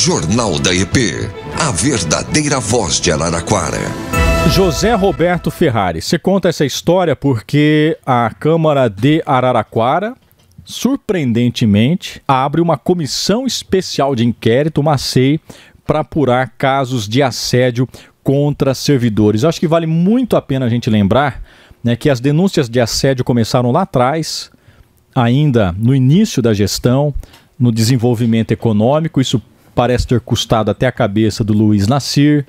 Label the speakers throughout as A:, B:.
A: Jornal da EP, a verdadeira voz de Araraquara.
B: José Roberto Ferrari, você conta essa história porque a Câmara de Araraquara, surpreendentemente, abre uma comissão especial de inquérito, uma CEI, para apurar casos de assédio contra servidores. Eu acho que vale muito a pena a gente lembrar, né, que as denúncias de assédio começaram lá atrás, ainda no início da gestão, no desenvolvimento econômico. Isso parece ter custado até a cabeça do Luiz Nassir.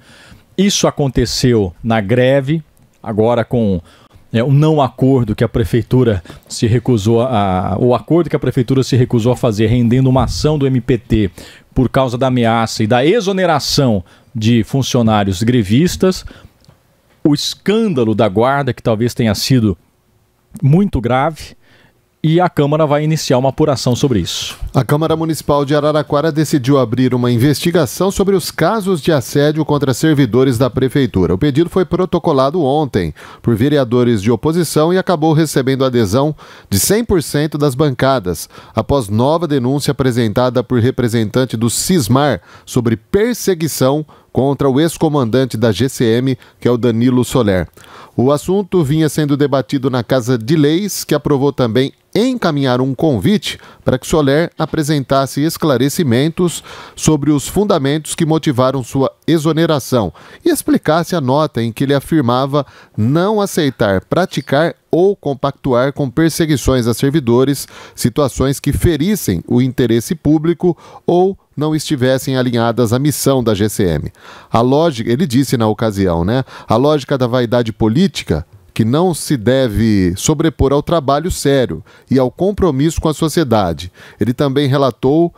B: Isso aconteceu na greve, agora com o não acordo que a prefeitura se recusou o acordo que a prefeitura se recusou a fazer, rendendo uma ação do MPT por causa da ameaça e da exoneração de funcionários grevistas. O escândalo da guarda, que talvez tenha sido muito grave, e a Câmara vai iniciar uma apuração sobre isso.
C: A Câmara Municipal de Araraquara decidiu abrir uma investigação sobre os casos de assédio contra servidores da Prefeitura. O pedido foi protocolado ontem por vereadores de oposição e acabou recebendo adesão de 100% das bancadas, após nova denúncia apresentada por representante do Sismar sobre perseguição contra o ex-comandante da GCM, que é o Danilo Soler. O assunto vinha sendo debatido na Casa de Leis, que aprovou também encaminhar um convite para que Soler apresentasse esclarecimentos sobre os fundamentos que motivaram sua exoneração e explicasse a nota em que ele afirmava não aceitar praticar ou compactuar com perseguições a servidores, situações que ferissem o interesse público ou não estivessem alinhadas à missão da GCM. A lógica, ele disse na ocasião, né? A lógica da vaidade política, que não se deve sobrepor ao trabalho sério e ao compromisso com a sociedade. Ele também relatou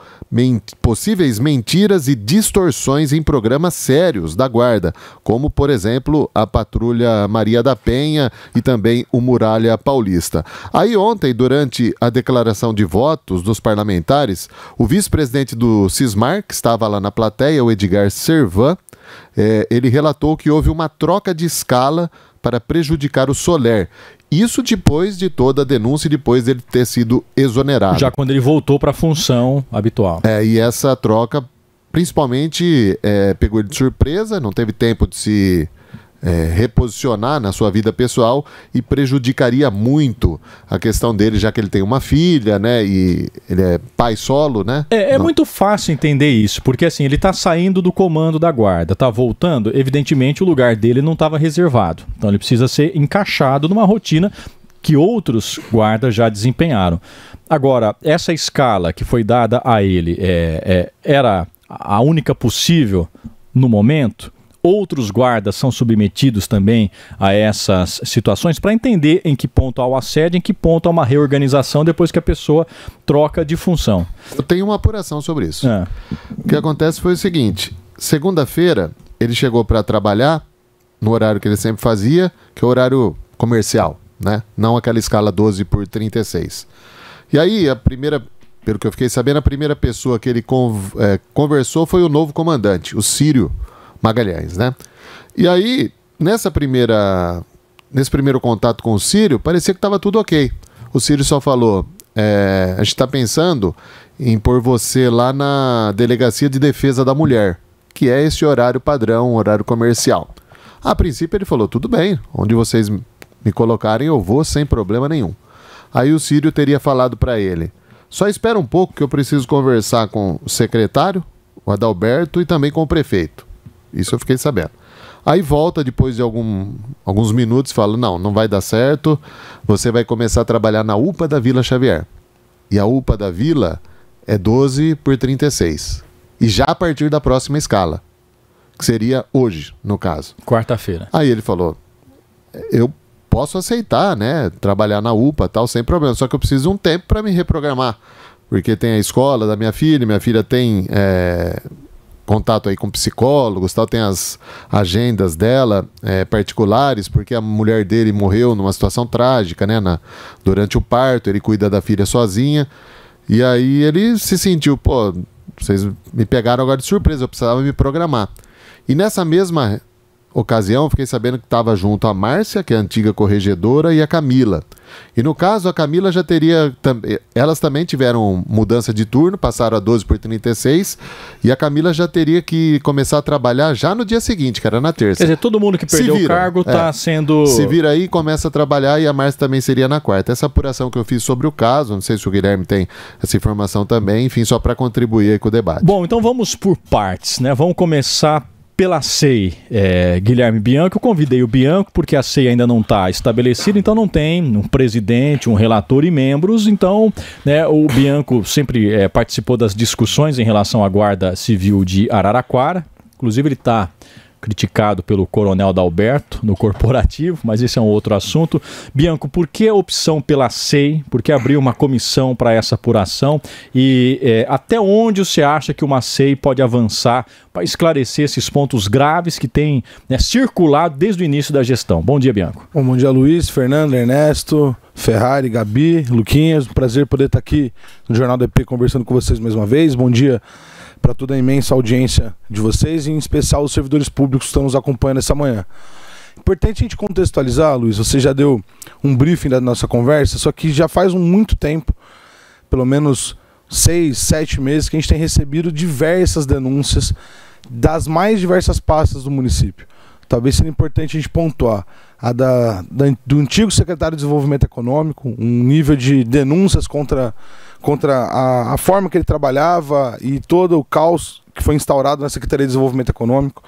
C: possíveis mentiras e distorções em programas sérios da Guarda, como, por exemplo, a Patrulha Maria da Penha e também o Muralha Paulista. Aí ontem, durante a declaração de votos dos parlamentares, o vice-presidente do Sismar, que estava lá na plateia, o Edgar Servan, ele relatou que houve uma troca de escala para prejudicar o Soler. Isso depois de toda a denúncia e depois dele ter sido exonerado.
B: Já quando ele voltou para a função habitual.
C: E essa troca, principalmente, pegou ele de surpresa, não teve tempo de se reposicionar na sua vida pessoal e prejudicaria muito a questão dele, já que ele tem uma filha, né, e ele é pai solo, né?
B: Muito fácil entender isso, porque assim, ele está saindo do comando da guarda, está voltando, evidentemente o lugar dele não estava reservado, então ele precisa ser encaixado numa rotina que outros guardas já desempenharam. Agora, essa escala que foi dada a ele era a única possível no momento? Outros guardas são submetidos também a essas situações para entender em que ponto há o assédio, em que ponto há uma reorganização depois que a pessoa troca de função.
C: Eu tenho uma apuração sobre isso. O que acontece foi o seguinte: segunda-feira ele chegou para trabalhar no horário que ele sempre fazia, que é o horário comercial, né? Não aquela escala 12/36. E aí, pelo que eu fiquei sabendo, a primeira pessoa que ele conversou foi o novo comandante, o Círio Magalhães, né? E aí, nesse primeiro contato com o Círio, parecia que estava tudo ok. O Círio só falou, a gente está pensando em pôr você lá na Delegacia de Defesa da Mulher, que é esse horário padrão, horário comercial. A princípio ele falou, tudo bem, onde vocês me colocarem eu vou sem problema nenhum. Aí o Círio teria falado para ele, só espera um pouco que eu preciso conversar com o secretário, o Adalberto, e também com o prefeito. Isso eu fiquei sabendo. Aí volta depois de alguns minutos e fala, não vai dar certo, você vai começar a trabalhar na UPA da Vila Xavier. E a UPA da Vila é 12/36. E já a partir da próxima escala, que seria hoje, no caso.
B: Quarta-feira.
C: Aí ele falou, eu posso aceitar, né, trabalhar na UPA tal, sem problema, só que eu preciso de um tempo para me reprogramar, porque tem a escola da minha filha tem contato aí com psicólogos, tal, tem as agendas dela particulares, porque a mulher dele morreu numa situação trágica, né, durante o parto, ele cuida da filha sozinha, e aí ele se sentiu, vocês me pegaram agora de surpresa, eu precisava me programar. E nessa mesma ocasião, fiquei sabendo que estava junto a Márcia, que é a antiga corregedora, e a Camila. E no caso, a Camila já teria... Elas também tiveram mudança de turno, passaram a 12 por 36, e a Camila já teria que começar a trabalhar já no dia seguinte, que era na terça.
B: Quer dizer, todo mundo que perdeu o cargo está sendo...
C: Se vira aí, começa a trabalhar, e a Márcia também seria na quarta. Essa apuração que eu fiz sobre o caso, não sei se o Guilherme tem essa informação também, enfim, só para contribuir aí com o debate.
B: Bom, então vamos por partes, né? Vamos começar pela SEI, Guilherme Bianco. Eu convidei o Bianco porque a SEI ainda não está estabelecida, então não tem um presidente, um relator e membros. Então, né, o Bianco sempre participou das discussões em relação à Guarda Civil de Araraquara. Inclusive, ele está criticado pelo Coronel Dalberto no corporativo, mas esse é um outro assunto. Bianco, por que a opção pela SEI? Por que abrir uma comissão para essa apuração? E até onde você acha que uma SEI pode avançar para esclarecer esses pontos graves que têm, né, circulado desde o início da gestão? Bom dia, Bianco.
D: Bom dia, Luiz, Fernando, Ernesto, Ferrari, Gabi, Luquinhas. Um prazer poder estar aqui no Jornal do EP conversando com vocês mais uma vez. Bom dia para toda a imensa audiência de vocês, e em especial os servidores públicos que estão nos acompanhando essa manhã. Importante a gente contextualizar, Luiz, você já deu um briefing da nossa conversa, só que já faz muito tempo, pelo menos 6, 7 meses, que a gente tem recebido diversas denúncias das mais diversas pastas do município. Talvez seja importante a gente pontuar a do antigo secretário de Desenvolvimento Econômico, um nível de denúncias contra a forma que ele trabalhava e todo o caos que foi instaurado na Secretaria de Desenvolvimento Econômico.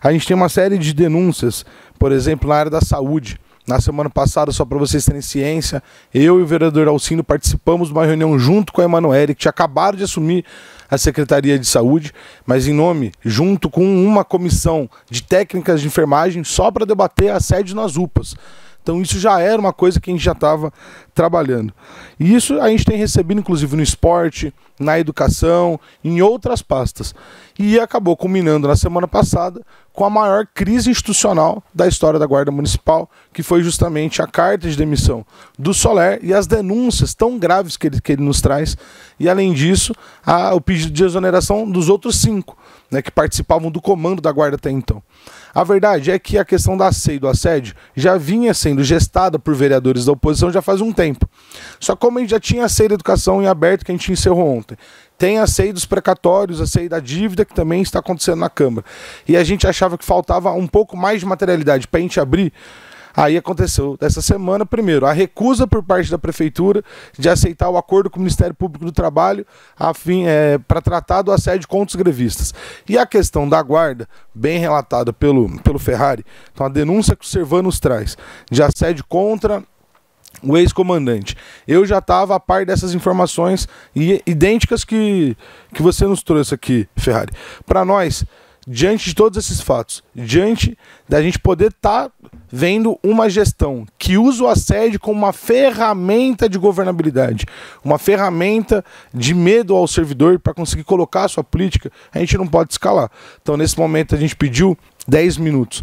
D: A gente tem uma série de denúncias, por exemplo, na área da saúde. Na semana passada, só para vocês terem ciência, eu e o vereador Alcindo participamos de uma reunião junto com a Emanuele, que tinha acabado de assumir a Secretaria de Saúde, mas em nome, junto com uma comissão de técnicas de enfermagem, só para debater assédio nas UPAs. Então isso já era uma coisa que a gente já estava trabalhando. E isso a gente tem recebido, inclusive, no esporte, na educação, em outras pastas. E acabou culminando na semana passada com a maior crise institucional da história da Guarda Municipal, que foi justamente a carta de demissão do Soler e as denúncias tão graves que ele nos traz. E, além disso, o pedido de exoneração dos outros 5, né, que participavam do comando da Guarda até então. A verdade é que a questão da SEI, do assédio, já vinha sendo gestada por vereadores da oposição já faz um tempo. Só como a gente já tinha a SEI da educação em aberto, que a gente encerrou ontem, tem a SEI dos precatórios, a SEI da dívida, que também está acontecendo na Câmara. E a gente achava que faltava um pouco mais de materialidade para a gente abrir. Aí aconteceu dessa semana, primeiro, a recusa por parte da Prefeitura de aceitar o acordo com o Ministério Público do Trabalho para tratar do assédio contra os grevistas. E a questão da Guarda, bem relatada pelo Ferrari, então a denúncia que o Servanos traz de assédio contra o ex-comandante. Eu já estava a par dessas informações idênticas que você nos trouxe aqui, Ferrari. Para nós, diante de todos esses fatos, diante da gente poder estar vendo uma gestão que usa o assédio como uma ferramenta de governabilidade, uma ferramenta de medo ao servidor para conseguir colocar a sua política, a gente não pode escalar. Então, nesse momento, a gente pediu 10 minutos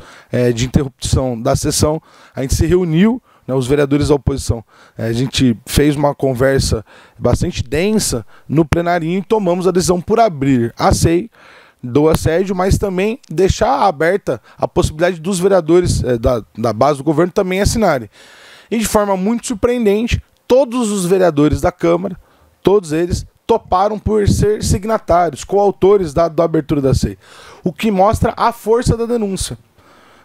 D: de interrupção da sessão, a gente se reuniu, né, os vereadores da oposição, a gente fez uma conversa bastante densa no plenarinho e tomamos a decisão por abrir a SEI do assédio, mas também deixar aberta a possibilidade dos vereadores da base do governo também assinarem. E de forma muito surpreendente, todos os vereadores da Câmara, todos eles, toparam por ser signatários, coautores da abertura da SEI. O que mostra a força da denúncia.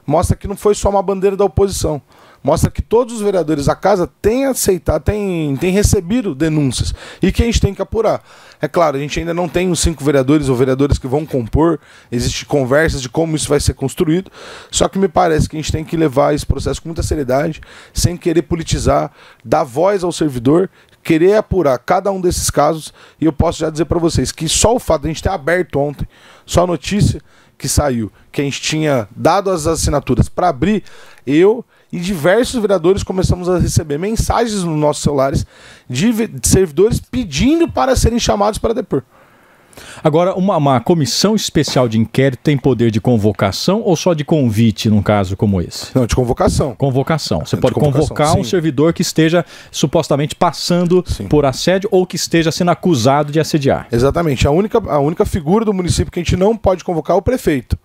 D: Mostra que não foi só uma bandeira da oposição. Mostra que todos os vereadores da casa têm aceitado, têm recebido denúncias e que a gente tem que apurar. É claro, a gente ainda não tem os 5 vereadores ou vereadores que vão compor, existem conversas de como isso vai ser construído, só que me parece que a gente tem que levar esse processo com muita seriedade, sem querer politizar, dar voz ao servidor, querer apurar cada um desses casos. E eu posso já dizer para vocês que só o fato de a gente ter aberto ontem, só a notícia que saiu, que a gente tinha dado as assinaturas para abrir, eu e diversos vereadores começamos a receber mensagens nos nossos celulares de servidores pedindo para serem chamados para depor.
B: Agora, uma comissão especial de inquérito tem poder de convocação ou só de convite num caso como esse?
D: Não, de convocação.
B: Convocação. Você pode convocar um servidor que esteja supostamente passando por assédio ou que esteja sendo acusado de assediar.
D: Exatamente. A única figura do município que a gente não pode convocar é o prefeito.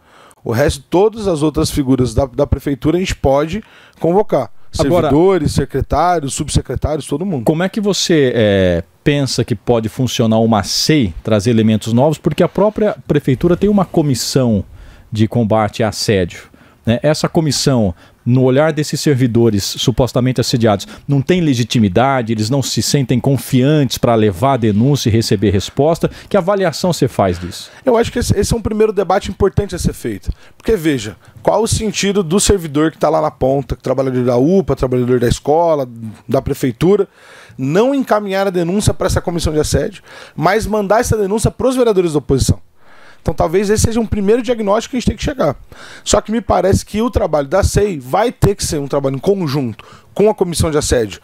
D: O resto, todas as outras figuras da prefeitura a gente pode convocar. Servidores, secretários, subsecretários, todo mundo.
B: Como é que você pensa que pode funcionar uma SEI, trazer elementos novos? Porque a própria prefeitura tem uma comissão de combate a assédio, né? Essa comissão, no olhar desses servidores supostamente assediados, não tem legitimidade, eles não se sentem confiantes para levar a denúncia e receber resposta. Que avaliação você faz disso?
D: Eu acho que esse é um primeiro debate importante a ser feito. Porque, veja, qual o sentido do servidor que está lá na ponta, trabalhador da UPA, trabalhador da escola, da prefeitura, não encaminhar a denúncia para essa comissão de assédio, mas mandar essa denúncia para os vereadores da oposição? Então talvez esse seja um primeiro diagnóstico que a gente tem que chegar. Só que me parece que o trabalho da SEI vai ter que ser um trabalho em conjunto com a comissão de assédio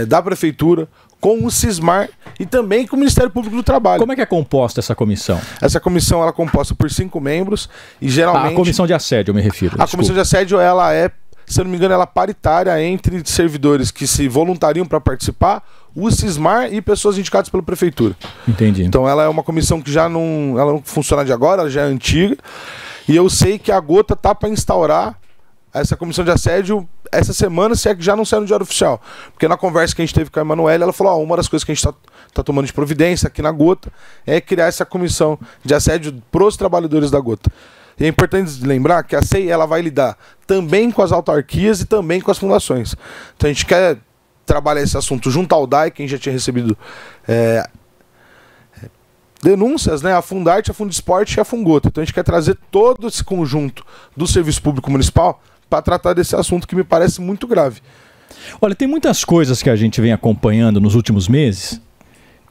D: da prefeitura, com o Sismar e também com o Ministério Público do Trabalho.
B: Como é que é composta essa comissão?
D: Essa comissão ela é composta por 5 membros e geralmente...
B: A comissão de assédio, eu me refiro.
D: A comissão de assédio, ela é, se eu não me engano, ela é paritária entre servidores que se voluntariam para participar, o Sismar e pessoas indicadas pela prefeitura.
B: Entendi.
D: Então ela é uma comissão que ela não funciona de agora, ela já é antiga. E eu sei que a Gota tá para instaurar essa comissão de assédio essa semana, se é que já não saiu no Diário Oficial. Porque na conversa que a gente teve com a Emanuele, ela falou, uma das coisas que a gente tá tomando de providência aqui na Gota é criar essa comissão de assédio pros trabalhadores da Gota. E é importante lembrar que a SEI ela vai lidar também com as autarquias e também com as fundações. Então a gente quer trabalhar esse assunto junto ao DAI, quem já tinha recebido denúncias, né? A Fundarte, a Fundesporte e a Fungota. Então a gente quer trazer todo esse conjunto do Serviço Público Municipal para tratar desse assunto que me parece muito grave.
B: Olha, tem muitas coisas que a gente vem acompanhando nos últimos meses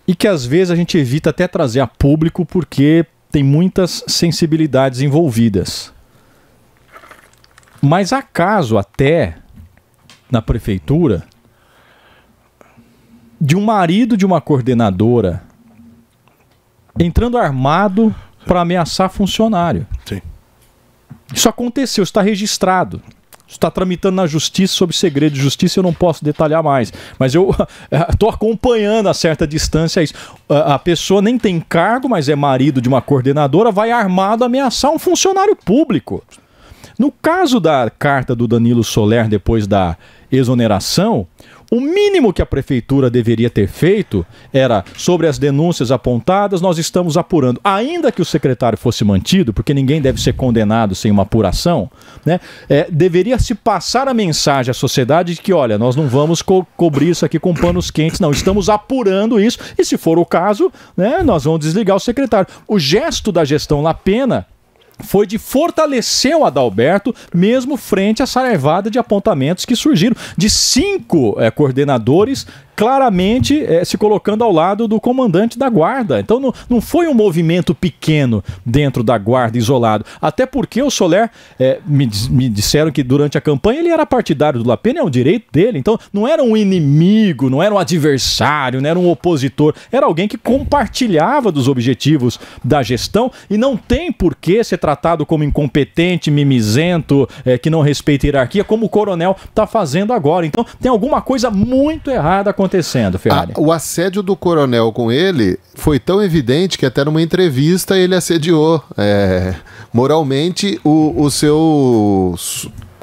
B: e que às vezes a gente evita até trazer a público porque tem muitas sensibilidades envolvidas. Mas há caso até na prefeitura de um marido de uma coordenadora entrando armado para ameaçar funcionário.
D: Sim.
B: Isso aconteceu, está registrado. Está tramitando na justiça sob segredo de justiça, eu não posso detalhar mais. Mas eu estou acompanhando a certa distância isso. A pessoa nem tem cargo, mas é marido de uma coordenadora, vai armado ameaçar um funcionário público. No caso da carta do Danilo Soler, depois da exoneração, o mínimo que a prefeitura deveria ter feito era, sobre as denúncias apontadas, nós estamos apurando. Ainda que o secretário fosse mantido, porque ninguém deve ser condenado sem uma apuração, né? Deveria se passar a mensagem à sociedade de que, olha, nós não vamos cobrir isso aqui com panos quentes, não. Estamos apurando isso e, se for o caso, né, nós vamos desligar o secretário. O gesto da gestão Lapena foi de fortalecer o Adalberto, mesmo frente à saraivada de apontamentos que surgiram de 5 coordenadores claramente se colocando ao lado do comandante da guarda. Então não foi um movimento pequeno dentro da guarda, isolado. Até porque o Soler, me disseram que durante a campanha ele era partidário do Lapena, é um direito dele. Então não era um inimigo, não era um adversário, não era um opositor. Era alguém que compartilhava dos objetivos da gestão e não tem por que ser tratado como incompetente, mimizento, que não respeita a hierarquia, como o coronel está fazendo agora. Então tem alguma coisa muito errada acontecendo, Ferrari.
C: O assédio do coronel com ele foi tão evidente que até numa entrevista ele assediou moralmente o seu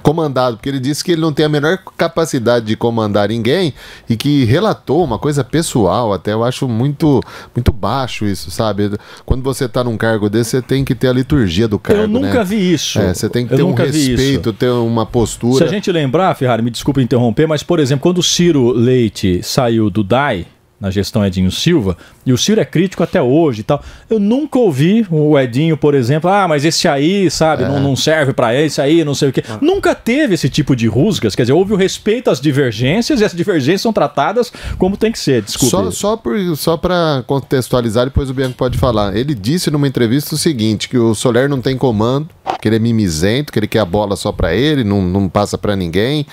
C: comandado, porque ele disse que ele não tem a menor capacidade de comandar ninguém e que relatou uma coisa pessoal, até eu acho muito, muito baixo isso, sabe? Quando você está num cargo desse, você tem que ter a liturgia do cargo,
B: Eu nunca vi isso.
C: Você tem que ter um respeito, ter uma postura.
B: Se a gente lembrar, Ferrari, me desculpe interromper, mas, por exemplo, quando o Ciro Leite saiu do DAI, na gestão Edinho Silva, e o Ciro é crítico até hoje e tal. Eu nunca ouvi o Edinho, por exemplo, mas esse aí, sabe, não serve pra esse aí, não sei o quê. Nunca teve esse tipo de rusgas, quer dizer, houve o respeito às divergências e as divergências são tratadas como tem que ser, desculpa.
C: Só para contextualizar, depois o Bianco pode falar. Ele disse numa entrevista o seguinte, que o Soler não tem comando, que ele é mimizento, que ele quer a bola só pra ele, não passa pra ninguém.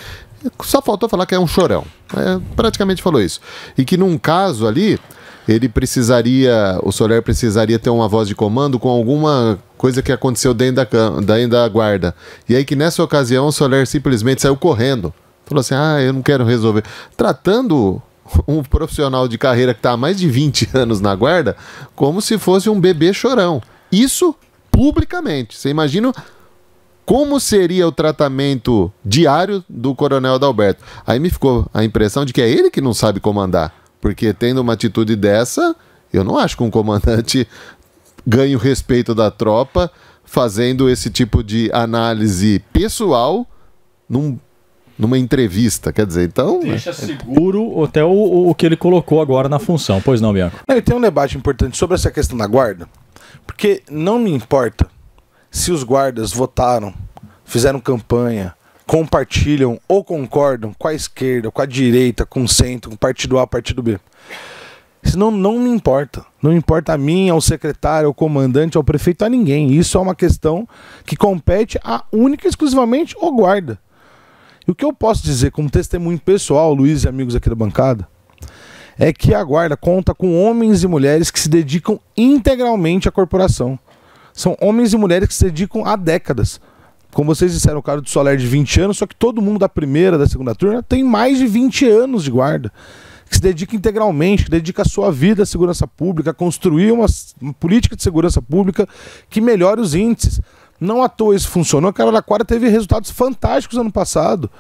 C: Só faltou falar que é um chorão. Praticamente falou isso. E que num caso ali, o Soler precisaria ter uma voz de comando com alguma coisa que aconteceu dentro da guarda. E aí que nessa ocasião o Soler simplesmente saiu correndo. Falou assim, eu não quero resolver. Tratando um profissional de carreira que está há mais de 20 anos na guarda como se fosse um bebê chorão. Isso publicamente. Você imagina como seria o tratamento diário do coronel Adalberto? Aí me ficou a impressão de que é ele que não sabe comandar, porque tendo uma atitude dessa, eu não acho que um comandante ganhe o respeito da tropa fazendo esse tipo de análise pessoal numa entrevista, quer dizer, então...
B: Deixa seguro até o que ele colocou agora na função, pois não, Bianco?
D: Ele tem um debate importante sobre essa questão da guarda, porque não me importa se os guardas votaram, fizeram campanha, compartilham ou concordam com a esquerda, com a direita, com o centro, com o partido A, partido B. Isso não me importa. Não importa a mim, ao secretário, ao comandante, ao prefeito, a ninguém. Isso é uma questão que compete a única e exclusivamente ao guarda. E o que eu posso dizer como testemunho pessoal, Luiz e amigos aqui da bancada, é que a guarda conta com homens e mulheres que se dedicam integralmente à corporação. São homens e mulheres que se dedicam há décadas. Como vocês disseram, o cara do Soler de 20 anos, só que todo mundo da primeira, da segunda turma tem mais de 20 anos de guarda. Que se dedica integralmente, que dedica a sua vida à segurança pública, a construir uma política de segurança pública que melhore os índices. Não à toa isso funcionou. A Araraquara teve resultados fantásticos ano passado.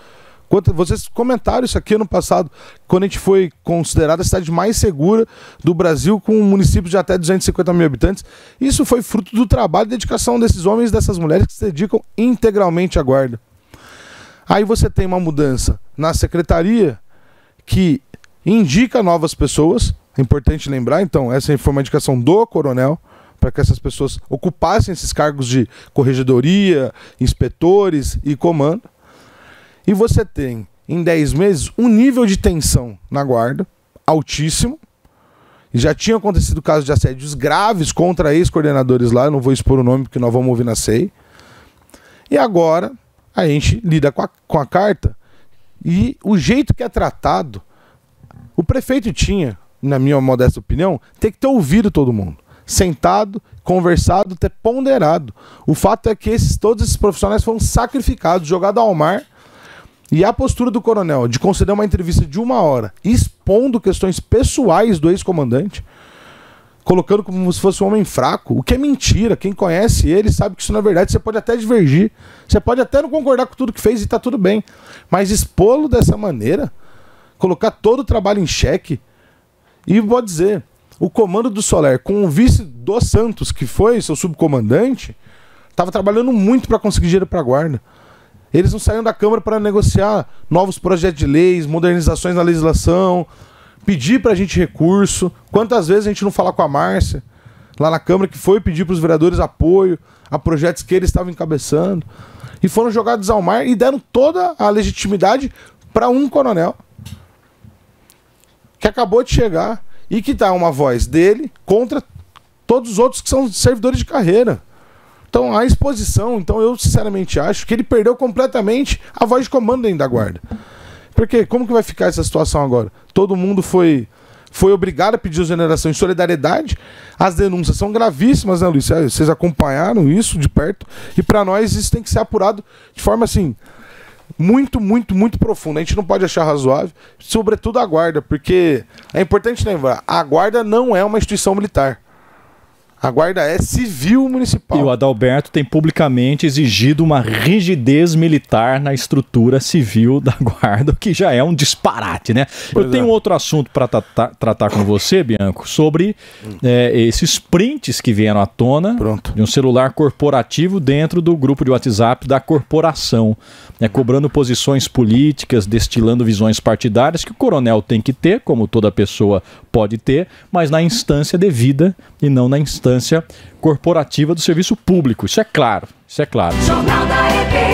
D: Vocês comentaram isso aqui ano passado, quando a gente foi considerada a cidade mais segura do Brasil, com um município de até 250 mil habitantes. Isso foi fruto do trabalho e dedicação desses homens e dessas mulheres que se dedicam integralmente à guarda. Aí você tem uma mudança na secretaria que indica novas pessoas. É importante lembrar, então, essa foi uma indicação do coronel, para que essas pessoas ocupassem esses cargos de corregedoria, inspetores e comando. E você tem, em 10 meses, um nível de tensão na guarda altíssimo. E já tinha acontecido casos de assédios graves contra ex-coordenadores lá, eu não vou expor o nome porque nós vamos ouvir na SEI. E agora a gente lida com a carta e o jeito que é tratado, o prefeito tinha, na minha modesta opinião, tem que ter ouvido todo mundo. Sentado, conversado, ter ponderado. O fato é que todos esses profissionais foram sacrificados, jogados ao mar. E a postura do coronel de conceder uma entrevista de 1 hora, expondo questões pessoais do ex-comandante, colocando como se fosse um homem fraco, o que é mentira. Quem conhece ele sabe que isso não é verdade. Você pode até divergir, você pode até não concordar com tudo que fez e tá tudo bem. Mas expô-lo dessa maneira, colocar todo o trabalho em xeque, e vou dizer, o comando do Soler, com o vice do Santos, que foi seu subcomandante, estava trabalhando muito para conseguir dinheiro para a guarda. Eles não saíram da Câmara para negociar novos projetos de leis, modernizações na legislação, pedir para a gente recurso. Quantas vezes a gente não fala com a Márcia, lá na Câmara, que foi pedir para os vereadores apoio a projetos que eles estavam encabeçando, e foram jogados ao mar e deram toda a legitimidade para um coronel que acabou de chegar e que dá uma voz dele contra todos os outros que são servidores de carreira. Então, a exposição, então eu sinceramente acho que ele perdeu completamente a voz de comando dentro da guarda. Porque como que vai ficar essa situação agora? Todo mundo foi obrigado a pedir exoneração em solidariedade. As denúncias são gravíssimas, né, Luiz? Vocês acompanharam isso de perto. E para nós isso tem que ser apurado de forma assim, muito, muito, muito profunda. A gente não pode achar razoável, sobretudo a guarda, porque é importante lembrar, a guarda não é uma instituição militar. A guarda é civil municipal.
B: E o Adalberto tem publicamente exigido uma rigidez militar na estrutura civil da guarda, o que já é um disparate, né? Eu tenho outro assunto para tratar com você, Bianco, sobre esses prints que vieram à tona de um celular corporativo dentro do grupo de WhatsApp da corporação, né, cobrando posições políticas, destilando visões partidárias que o coronel tem que ter, como toda pessoa pode ter, mas na instância devida e não na instância corporativa do serviço público. Isso é claro, isso é claro.
E: Jornal da EPM.